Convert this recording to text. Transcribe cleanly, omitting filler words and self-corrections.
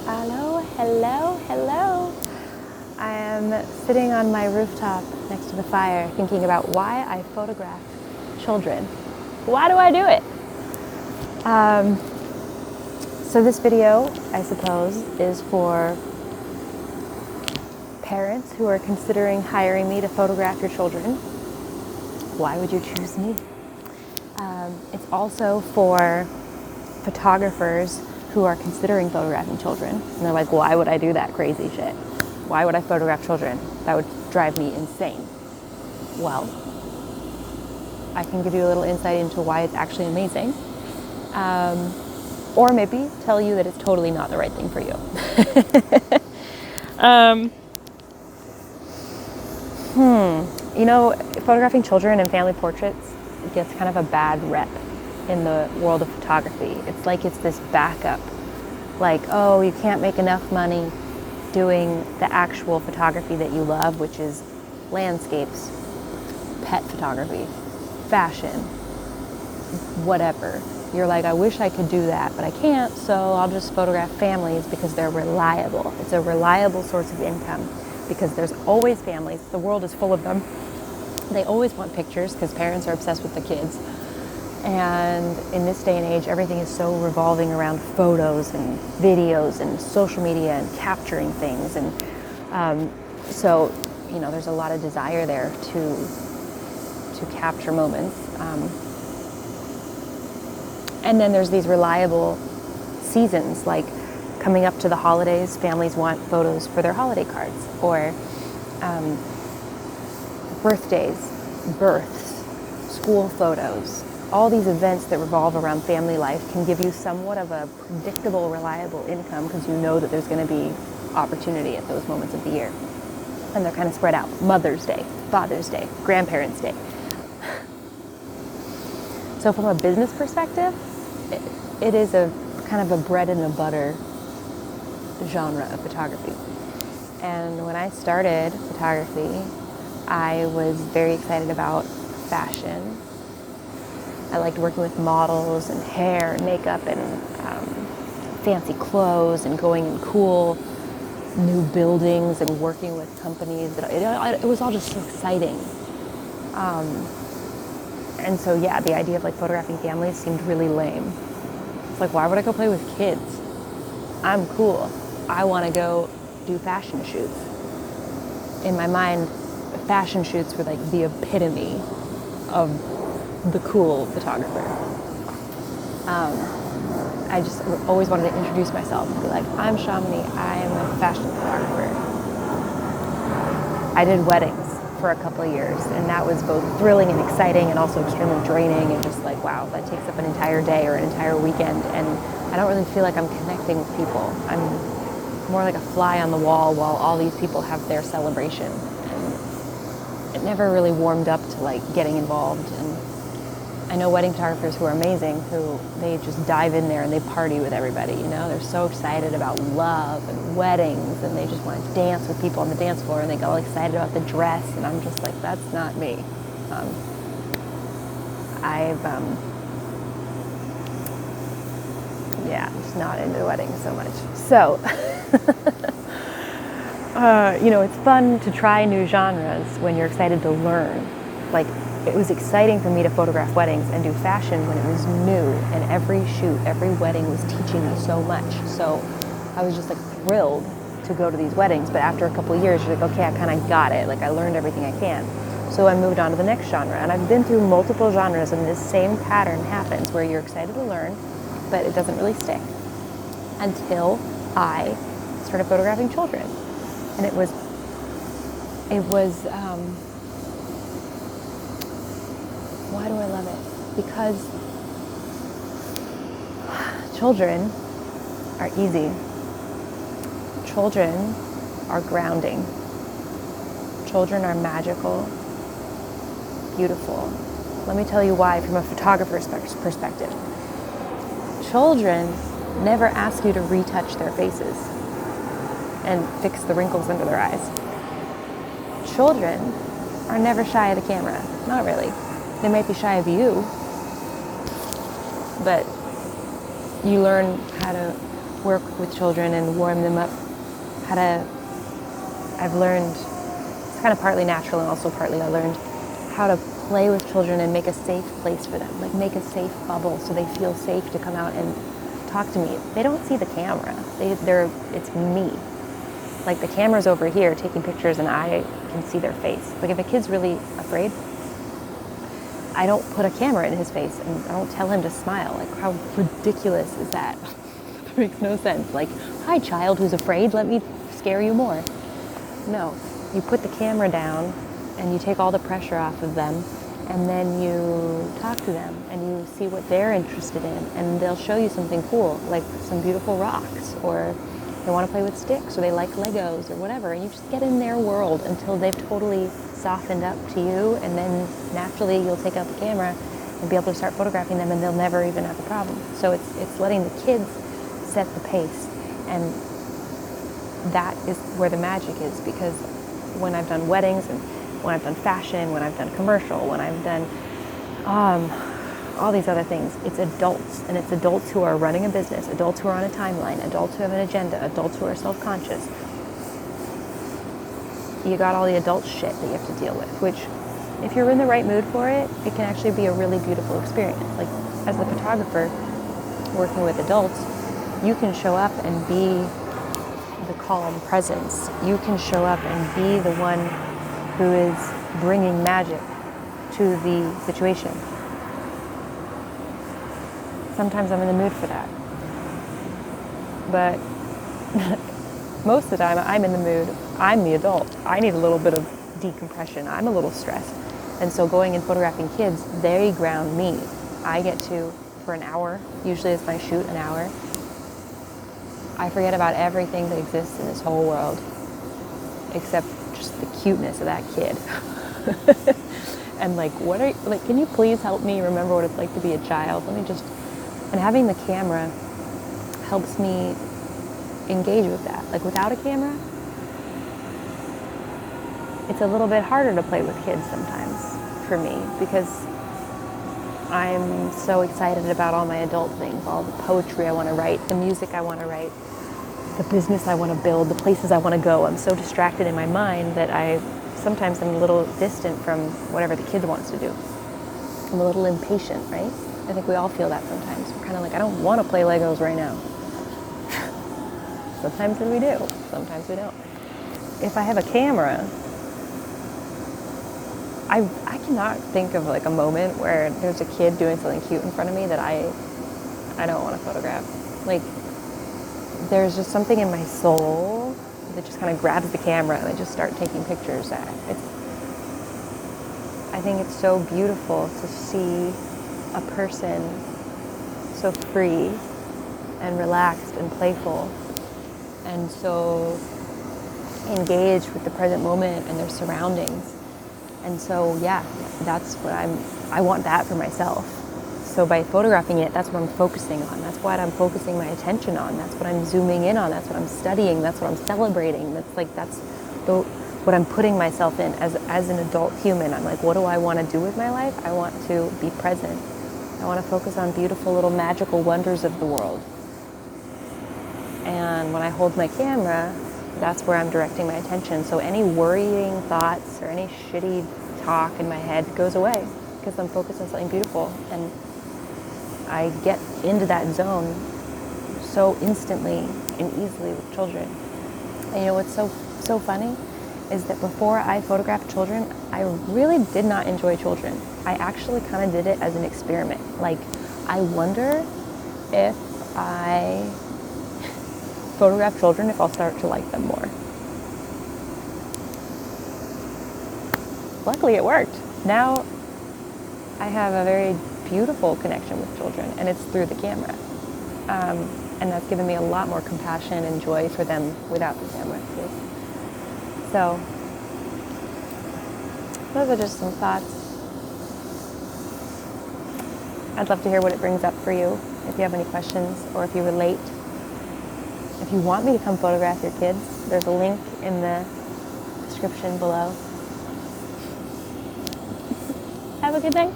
Hello, hello, hello. I am sitting on my rooftop next to the fire thinking about why I photograph children. Why do I do it? So this video, I suppose, is for parents who are considering hiring me to photograph your children. Why would you choose me? It's also for photographers who are considering photographing children. And they're like, why would I do that crazy shit? Why would I photograph children? That would drive me insane. Well, I can give you a little insight into why it's actually amazing. Or maybe tell you that it's totally not the right thing for you. You know, photographing children and family portraits gets kind of a bad rep in the world of photography. It's like it's this backup. Like, oh, you can't make enough money doing the actual photography that you love, which is landscapes, pet photography, fashion, whatever. You're like, I wish I could do that, but I can't, so I'll just photograph families because they're reliable. It's a reliable source of income because there's always families. The world is full of them. They always want pictures because parents are obsessed with the kids. And in this day and age, everything is so revolving around photos and videos and social media and capturing things. And so, you know, there's a lot of desire there to capture moments. And then there's these reliable seasons, like coming up to the holidays, families want photos for their holiday cards, or birthdays, births, school photos. All these events that revolve around family life can give you somewhat of a predictable, reliable income because you know that there's going to be opportunity at those moments of the year. And they're kind of spread out. Mother's Day, Father's Day, Grandparents' Day. So from a business perspective, it is a kind of a bread and butter genre of photography. And when I started photography, I was very excited about fashion. I liked working with models and hair and makeup and fancy clothes and going in cool new buildings and working with companies. It was all just so exciting. And so, yeah, the idea of like photographing families seemed really lame. It's like, why would I go play with kids? I'm cool. I want to go do fashion shoots. In my mind, fashion shoots were like the epitome of the cool photographer. I just always wanted to introduce myself and be like, I'm Shamini, I am a fashion photographer. I did weddings for a couple of years, and that was both thrilling and exciting and also extremely draining and just like, wow, that takes up an entire day or an entire weekend, and I don't really feel like I'm connecting with people. I'm more like a fly on the wall while all these people have their celebration, and it never really warmed up to like getting involved. And I know wedding photographers who are amazing, who they just dive in there and they party with everybody, you know? They're so excited about love and weddings, and they just want to dance with people on the dance floor, and they get all excited about the dress, and I'm just like, that's not me. I'm just not into weddings so much. So, you know, it's fun to try new genres when you're excited to learn. Like, it was exciting for me to photograph weddings and do fashion when it was new, and every shoot, every wedding was teaching me so much. So I was just like thrilled to go to these weddings. But after a couple of years, you're like, okay, I kind of got it. Like, I learned everything I can. So I moved on to the next genre. And I've been through multiple genres, and this same pattern happens where you're excited to learn, but it doesn't really stick until I started photographing children. And it was why do I love it? Because children are easy. Children are grounding. Children are magical, beautiful. Let me tell you why from a photographer's perspective. Children never ask you to retouch their faces and fix the wrinkles under their eyes. Children are never shy of the camera. Not really. They might be shy of you, but you learn how to work with children and warm them up, I've learned, it's kind of partly natural and also partly I learned how to play with children and make a safe place for them, like make a safe bubble so they feel safe to come out and talk to me. They don't see the camera. It's me. Like the camera's over here taking pictures and I can see their face. Like if a kid's really afraid, I don't put a camera in his face and I don't tell him to smile. Like how ridiculous is that? It makes no sense. Like, hi child who's afraid, let me scare you more. No, you put the camera down and you take all the pressure off of them and then you talk to them and you see what they're interested in and they'll show you something cool, like some beautiful rocks, or they want to play with sticks, or they like Legos or whatever, and you just get in their world until they've totally softened up to you, and then naturally you'll take out the camera and be able to start photographing them and they'll never even have a problem. So it's letting the kids set the pace, and that is where the magic is, because when I've done weddings and when I've done fashion, when I've done commercial, when I've done all these other things, it's adults, and it's adults who are running a business, adults who are on a timeline, adults who have an agenda, adults who are self-conscious. You got all the adult shit that you have to deal with, which if you're in the right mood for it, it can actually be a really beautiful experience. Like as a photographer working with adults, you can show up and be the calm presence. You can show up and be the one who is bringing magic to the situation. Sometimes I'm in the mood for that. But most of the time I'm in the mood. I'm the adult. I need a little bit of decompression. I'm a little stressed. And so going and photographing kids, they ground me. I get to, for an hour, usually it's my shoot, an hour, I forget about everything that exists in this whole world, except just the cuteness of that kid. And like, can you please help me remember what it's like to be a child? And having the camera helps me engage with that. Like without a camera, it's a little bit harder to play with kids sometimes for me, because I'm so excited about all my adult things, all the poetry I want to write, the music I want to write, the business I want to build, the places I want to go. I'm so distracted in my mind that sometimes I'm a little distant from whatever the kid wants to do. I'm a little impatient, right? I think we all feel that sometimes. We're kind of like, I don't want to play Legos right now. Sometimes we do, sometimes we don't. If I have a camera, I cannot think of like a moment where there's a kid doing something cute in front of me that I don't want to photograph. Like, there's just something in my soul that just kind of grabs the camera and I just start taking pictures. I think it's so beautiful to see a person so free and relaxed and playful and so engaged with the present moment and their surroundings. And so, yeah, that's what I want that for myself. So by photographing it, that's what I'm focusing on. That's what I'm focusing my attention on. That's what I'm zooming in on. That's what I'm studying. That's what I'm celebrating. That's what I'm putting myself in as an adult human. I'm like, what do I want to do with my life? I want to be present. I want to focus on beautiful little magical wonders of the world. And when I hold my camera, that's where I'm directing my attention. So any worrying thoughts or any shitty talk in my head goes away because I'm focused on something beautiful. And I get into that zone so instantly and easily with children. And you know what's so funny is that before I photographed children, I really did not enjoy children. I actually kind of did it as an experiment. Like, I wonder if I photograph children, if I'll start to like them more. Luckily it worked. Now I have a very beautiful connection with children, and it's through the camera. And that's given me a lot more compassion and joy for them without the camera too. So those are just some thoughts. I'd love to hear what it brings up for you, if you have any questions or if you relate. If you want me to come photograph your kids, there's a link in the description below. Have a good night.